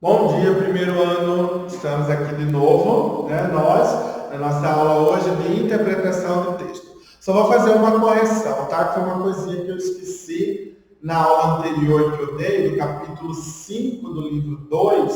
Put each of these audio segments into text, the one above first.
Bom dia, primeiro ano. Estamos aqui de novo, né? Na nossa aula hoje de interpretação do texto. Só vou fazer uma correção, tá? Que foi uma coisinha que eu esqueci na aula anterior que eu dei, do capítulo 5 do livro 2.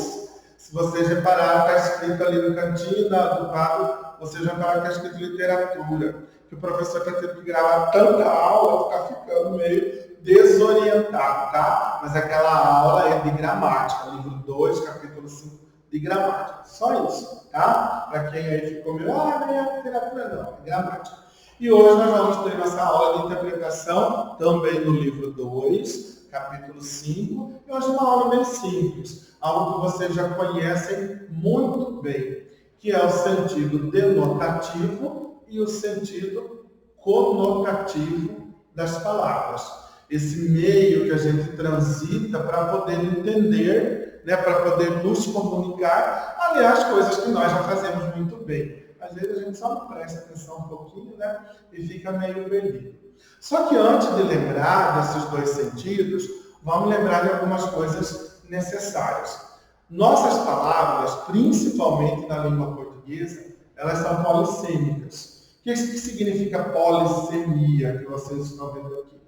Se vocês repararam, está escrito ali no cantinho do quadro, vocês repararam que está escrito literatura. Que o professor está tendo que gravar tanta aula, está ficando meio desorientado, tá? Mas aquela aula é de gramática, livro 2, capítulo 5, de gramática. Só isso, tá? Para quem aí ficou meio, não é literatura não, é gramática. E hoje nós vamos ter nossa aula de interpretação, também no livro 2, capítulo 5, e hoje uma aula bem simples, algo que vocês já conhecem muito bem, que é o sentido denotativo e o sentido conotativo das palavras. Esse meio que a gente transita para poder entender, né, para poder nos comunicar, aliás, coisas que nós já fazemos muito bem. Às vezes a gente só não presta atenção um pouquinho, né, e fica meio perdido. Só que antes de lembrar desses dois sentidos, vamos lembrar de algumas coisas necessárias. Nossas palavras, principalmente na língua portuguesa, elas são polissêmicas. O que significa polissemia, que vocês estão vendo aqui?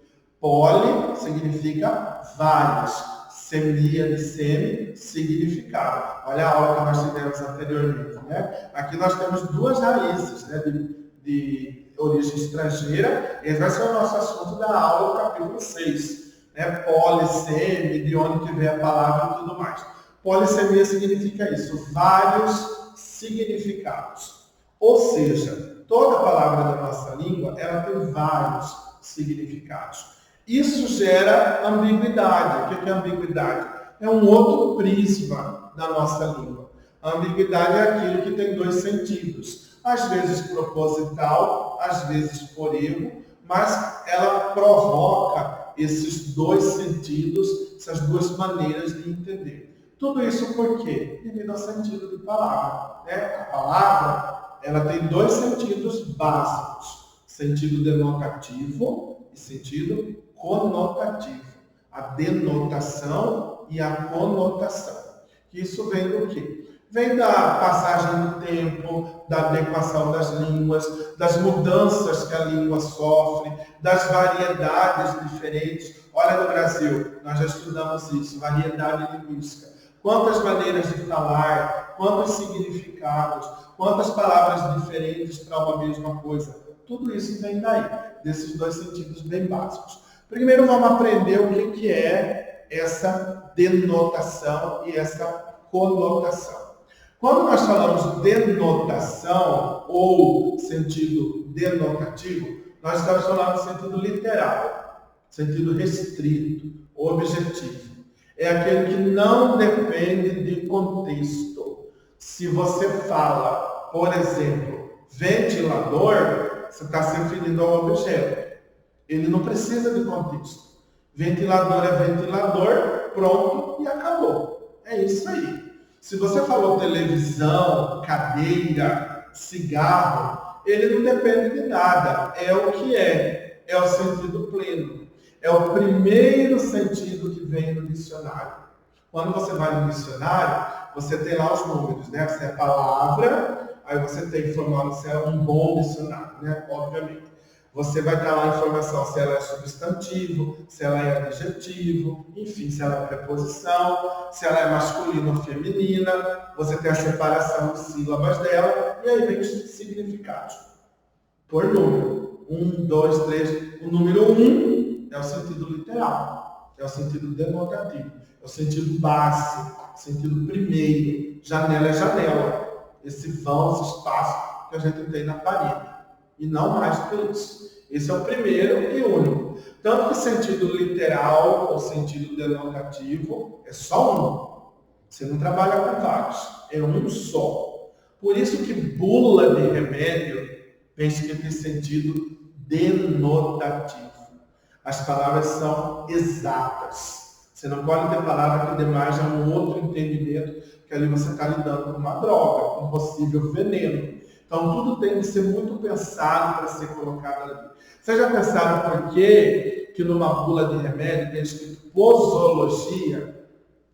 Poli significa vários, semia de semi, significado. Olha a aula que nós tivemos anteriormente, né? Aqui nós temos duas raízes, né, de origem estrangeira. Esse vai ser o nosso assunto da aula, do capítulo 6. Né? Poli, semi, de onde que vem a palavra e tudo mais. Polissemia significa isso, vários significados. Ou seja, toda palavra da nossa língua, ela tem vários significados. Isso gera ambiguidade. O que é ambiguidade? É um outro prisma da nossa língua. A ambiguidade é aquilo que tem dois sentidos. Às vezes proposital, às vezes por erro, mas ela provoca esses dois sentidos, essas duas maneiras de entender. Tudo isso por quê? Devido ao sentido de palavra. Né? A palavra, ela tem dois sentidos básicos. Sentido denotativo e sentido conotativo. A denotação e a conotação. Isso vem do quê? Vem da passagem do tempo, da adequação das línguas, das mudanças que a língua sofre, das variedades diferentes. Olha, no Brasil, nós já estudamos isso, variedade linguística. Quantas maneiras de falar, quantos significados, quantas palavras diferentes para uma mesma coisa. Tudo isso vem daí, desses dois sentidos bem básicos. Primeiro vamos aprender o que é essa denotação e essa conotação. Quando nós falamos denotação ou sentido denotativo, nós estamos falando do sentido literal, sentido restrito, objetivo. É aquele que não depende de contexto. Se você fala, por exemplo, ventilador, você está se referindo ao objeto. Ele não precisa de contexto. Ventilador é ventilador, pronto e acabou. É isso aí. Se você falou televisão, cadeira, cigarro, ele não depende de nada. É o que é. É o sentido pleno. É o primeiro sentido que vem no dicionário. Quando você vai no dicionário, você tem lá os números, né? Você é palavra, aí você tem informando se é um bom dicionário, né? Obviamente. Você vai ter lá a informação se ela é substantivo, se ela é adjetivo, enfim, se ela é preposição, se ela é masculina ou feminina. Você tem a separação de sílabas dela e aí vem os significados. Por número. 1, 2, 3. O número 1 é o sentido literal, é o sentido denotativo, é o sentido base, sentido primeiro. Janela é janela. Esse vão, esse espaço que a gente tem na parede. E não mais do que isso. Esse é o primeiro e único. Tanto que sentido literal ou sentido denotativo é só um. Você não trabalha com vários. É um só. Por isso que bula de remédio tem escrito em sentido denotativo. As palavras são exatas. Você não pode ter palavra que dê margem a um outro entendimento, que ali você está lidando com uma droga, com um possível veneno. Então, tudo tem que ser muito pensado para ser colocado ali. Vocês já pensaram por que numa bula de remédio tem escrito posologia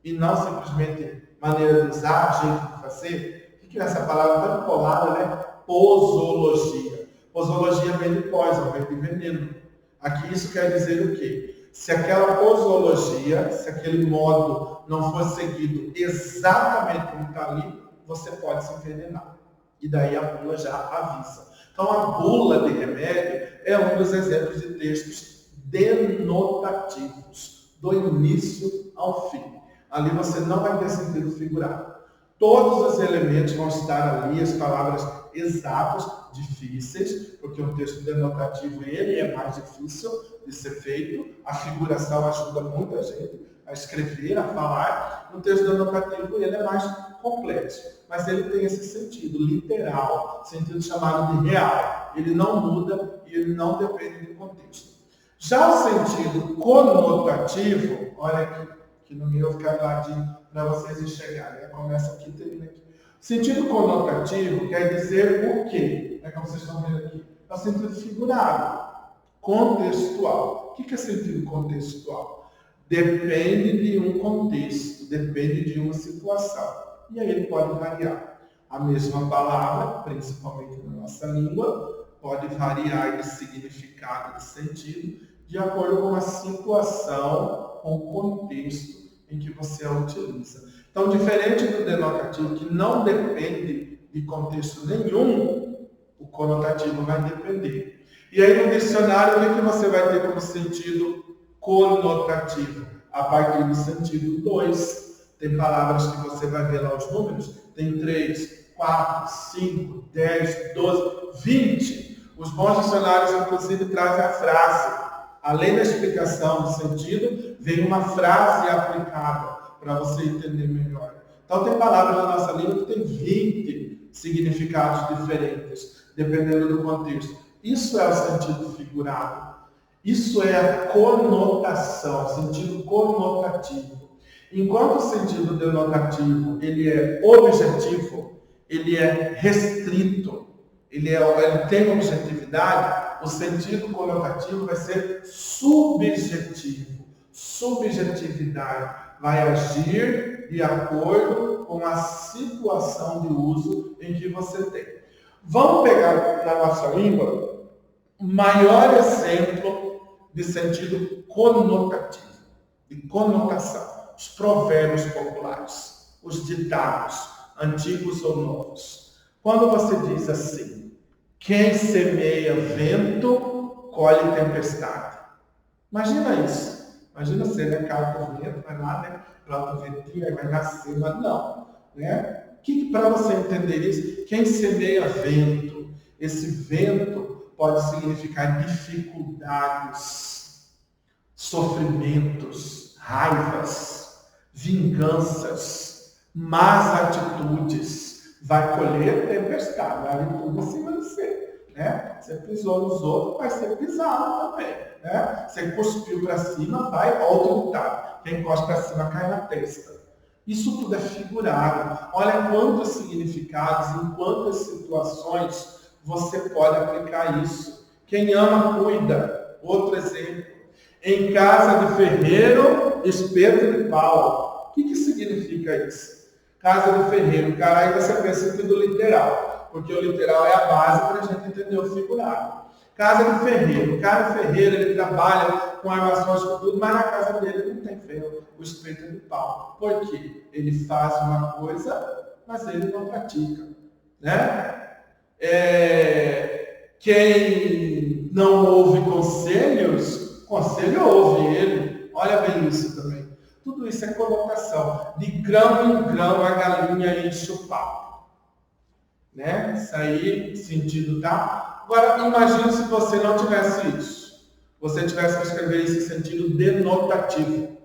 e não simplesmente maneira de usar, jeito de fazer. O que é essa palavra tão colada, né? Posologia. Posologia vem de poison, vem de veneno. Aqui isso quer dizer o quê? Se aquela posologia, se aquele modo não for seguido exatamente como está ali, você pode se envenenar. E daí a bula já avisa. Então a bula de remédio é um dos exemplos de textos denotativos, do início ao fim. Ali você não vai ter sentido figurado. Todos os elementos vão estar ali, as palavras exatas, difíceis, porque um texto denotativo ele é mais difícil de ser feito. A figuração ajuda muita gente a escrever, a falar. No texto denotativo ele é mais complexo, mas ele tem esse sentido literal, sentido chamado de real. Ele não muda e ele não depende do contexto. Já o sentido conotativo, olha aqui, que no meu fica ladinho para vocês enxergarem, né? Começa aqui e termina aqui. Sentido conotativo quer dizer o quê? É como vocês estão vendo aqui. É o sentido figurado, contextual. O que é sentido contextual? Depende de um contexto, depende de uma situação. E aí ele pode variar. A mesma palavra, principalmente na nossa língua, pode variar de significado, de sentido, de acordo com a situação, com o contexto em que você a utiliza. Então, diferente do denotativo, que não depende de contexto nenhum, o conotativo vai depender. E aí, no dicionário, o que você vai ter como sentido conotativo? A partir do sentido 2. Tem palavras que você vai ver lá os números, tem 3, 4, 5, 10, 12, 20. Os bons dicionários, inclusive, trazem a frase. Além da explicação do sentido, vem uma frase aplicada para você entender melhor. Então, tem palavras na nossa língua que tem 20 significados diferentes, dependendo do contexto. Isso é o sentido figurado. Isso é a conotação, sentido conotativo. Enquanto o sentido denotativo ele é objetivo, ele é restrito, ele tem objetividade, o sentido conotativo vai ser subjetivo. Subjetividade vai agir de acordo com a situação de uso em que você tem. Vamos pegar na nossa língua o maior exemplo de sentido conotativo, de conotação. Os provérbios populares, os ditados, antigos ou novos. Quando você diz assim, quem semeia vento, colhe tempestade. Imagina isso. Imagina você, né? Causa o vento, vai lá, né? Planta o ventinho, aí vai nascer, mas não. Né? Para você entender isso, quem semeia vento, esse vento pode significar dificuldades, sofrimentos, raivas, vinganças, más atitudes. Vai colher tempestade, vai vir tudo em cima de você. Né? Você pisou nos outros, vai ser pisado também. Né? Você cuspiu para cima, vai voltar. Quem cospe para cima cai na testa. Isso tudo é figurado. Olha quantos significados, em quantas situações você pode aplicar isso. Quem ama, cuida. Outro exemplo. Em casa de ferreiro, espeto de pau. O que significa isso? Casa de ferreiro. Cara, aí você pensa em sentido literal. Porque o literal é a base para a gente entender o figurado. Casa de ferreiro. O cara ferreiro, ele trabalha com armações, com tudo, mas na casa dele não tem ferro, o espeto é de pau. Por quê? Ele faz uma coisa, mas ele não pratica. Né? Quem não ouve conselhos, conselho ouve ele. Olha bem isso também. Tudo isso é conotação. De grão em grão a galinha enche o papo. Né? Isso aí, sentido, tá? Agora, imagine se você não tivesse isso. Você tivesse que escrever isso em sentido denotativo,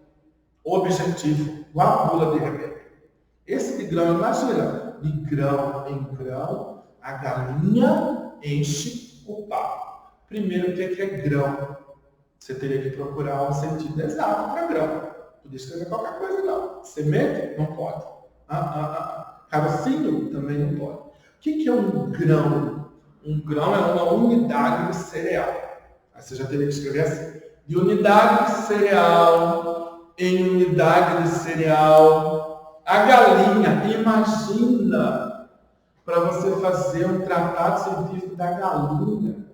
objetivo, igual a bula de remédio. Esse de grão, imagina, de grão em grão, a galinha enche o papo. Primeiro, o que é grão? Você teria que procurar um sentido exato para grão. Podia escrever qualquer coisa, não. Semente? Não pode. Carocinho? Também não pode. O que é um grão? Um grão é uma unidade de cereal. Aí você já teria que escrever assim. De unidade de cereal em unidade de cereal, A galinha, imagina para você fazer um tratado científico da galinha.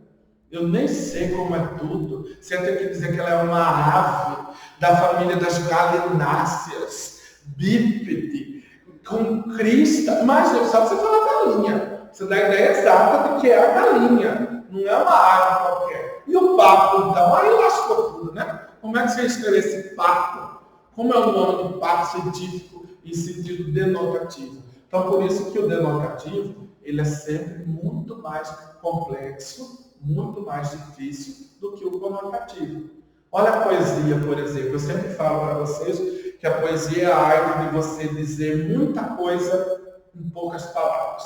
Eu nem sei como é tudo. Você tem que dizer que ela é uma ave da família das galináceas, bípede, com crista. Mas só você falar galinha. Você dá a ideia exata de que é a galinha. Não é uma ave qualquer. E o pato, então? Aí lascou tudo, né? Como é que você escreve esse pato? Como é o nome do pato científico em sentido denotativo? Então, por isso que o denotativo, ele é sempre muito mais complexo, muito mais difícil do que o conotativo. Olha a poesia, por exemplo. Eu sempre falo para vocês que a poesia é a arte de você dizer muita coisa em poucas palavras.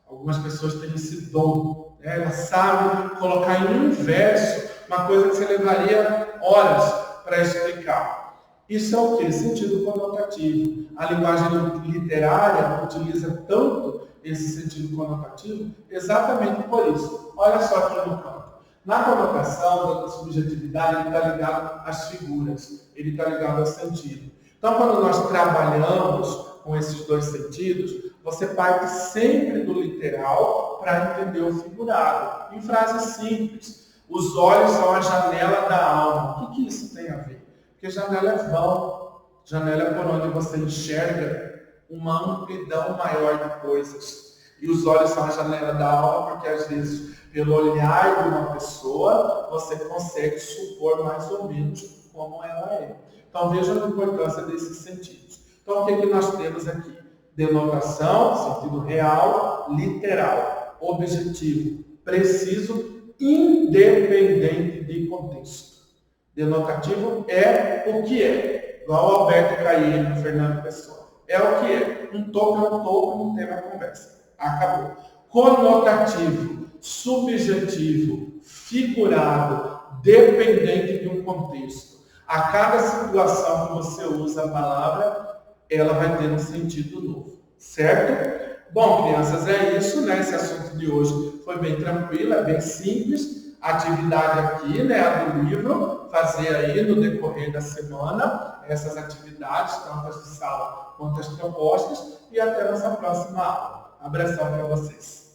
Algumas pessoas têm esse dom, né? Elas sabem colocar em um verso uma coisa que você levaria horas para explicar. Isso é o quê? Sentido conotativo. A linguagem literária utiliza tanto esse sentido conotativo exatamente por isso. Olha só aqui no campo. Na conotação da subjetividade, ele está ligado às figuras, ele está ligado ao sentido. Então, quando nós trabalhamos com esses dois sentidos, você parte sempre do literal para entender o figurado. Em frases simples, os olhos são a janela da alma. O que isso tem a ver? Porque janela é vão, janela é por onde você enxerga uma amplidão maior de coisas. E os olhos são a janela da alma, porque às vezes, pelo olhar de uma pessoa, você consegue supor mais ou menos como ela é. Então vejam a importância desses sentidos. Então o que nós temos aqui? Denotação, sentido real, literal, objetivo, preciso, independente de contexto. Denotativo é o que é. Igual o Alberto Caio e o Fernando Pessoa. É o que é. Um topo é um topo, não tem uma conversa. Acabou. Conotativo, subjetivo, figurado, dependente de um contexto. A cada situação que você usa a palavra, ela vai ter um sentido novo. Certo? Bom, crianças, é isso, né? Esse assunto de hoje foi bem tranquilo, é bem simples. Atividade aqui, né, a do livro, fazer aí no decorrer da semana essas atividades, tanto as de sala quanto as propostas, e até a nossa próxima aula. Abração para vocês.